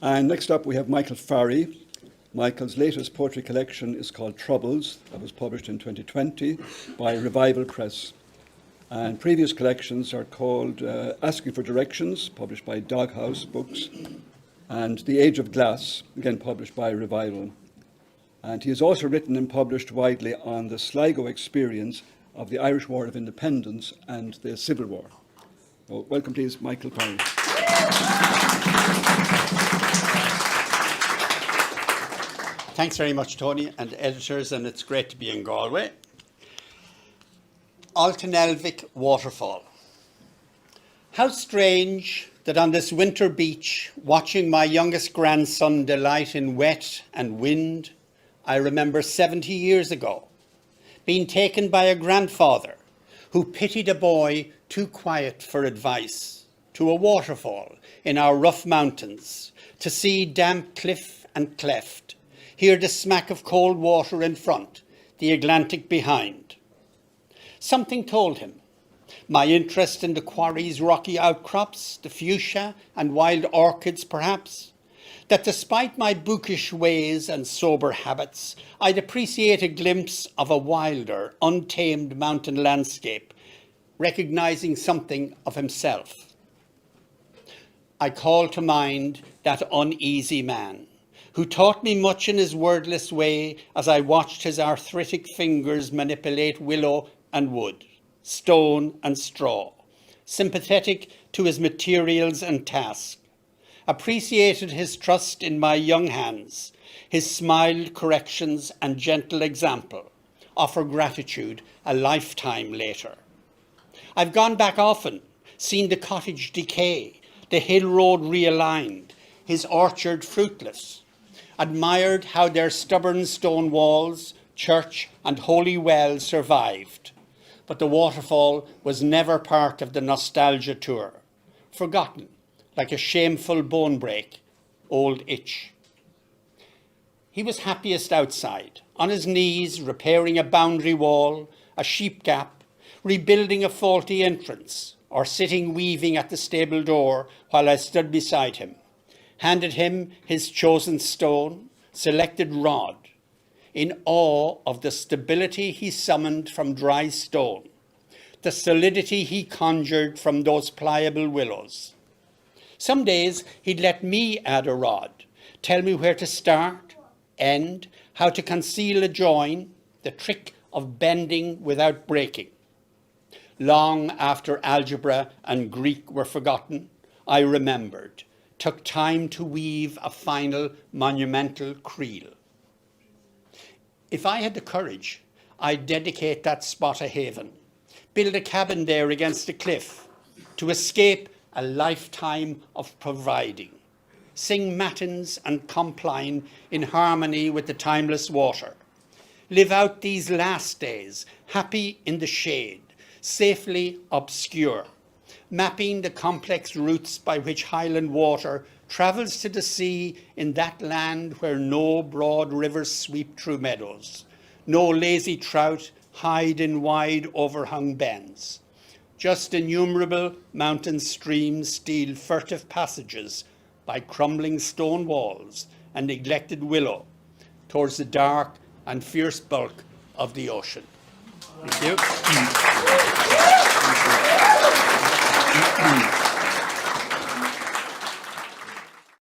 And next up we have Michael Farry. Michael's latest poetry collection is called Troubles, that was published in 2020 by Revival Press. And previous collections are called Asking for Directions, published by Doghouse Books, and The Age of Glass, again published by Revival. And he has also written and published widely on the Sligo experience of the Irish War of Independence and the Civil War. So welcome, please, Michael Farry. Thanks very much, Tony, and editors, and it's great to be in Galway. Altanelvic Waterfall. How strange that on this winter beach, watching my youngest grandson delight in wet and wind, I remember 70 years ago, being taken by a grandfather who pitied a boy too quiet for advice to a waterfall in our rough mountains to see damp cliff and cleft, hear the smack of cold water in front, the Atlantic behind. Something told him, my interest in the quarry's rocky outcrops, the fuchsia and wild orchids perhaps, that despite my bookish ways and sober habits, I'd appreciate a glimpse of a wilder, untamed mountain landscape, recognizing something of himself. I call to mind that uneasy man, who taught me much in his wordless way as I watched his arthritic fingers manipulate willow and wood, stone and straw, sympathetic to his materials and task, appreciated his trust in my young hands, his smiled corrections and gentle example, offer gratitude a lifetime later. I've gone back often, seen the cottage decay, the hill road realigned, his orchard fruitless, admired how their stubborn stone walls, church and holy well survived. But the waterfall was never part of the nostalgia tour, forgotten like a shameful bone break, old itch. He was happiest outside, on his knees, repairing a boundary wall, a sheep gap, rebuilding a faulty entrance, or sitting weaving at the stable door while I stood beside him, handed him his chosen stone, selected rod, in awe of the stability he summoned from dry stone, the solidity he conjured from those pliable willows. Some days he'd let me add a rod, tell me where to start, end, how to conceal a join, the trick of bending without breaking. Long after algebra and Greek were forgotten, I remembered, took time to weave a final monumental creel. If I had the courage, I'd dedicate that spot a haven, build a cabin there against a cliff, to escape a lifetime of providing, sing matins and compline in harmony with the timeless water, live out these last days, happy in the shade, safely obscure, mapping the complex routes by which Highland water travels to the sea in that land where no broad rivers sweep through meadows, no lazy trout hide in wide overhung bends. Just innumerable mountain streams steal furtive passages by crumbling stone walls and neglected willow towards the dark and fierce bulk of the ocean. Thank you.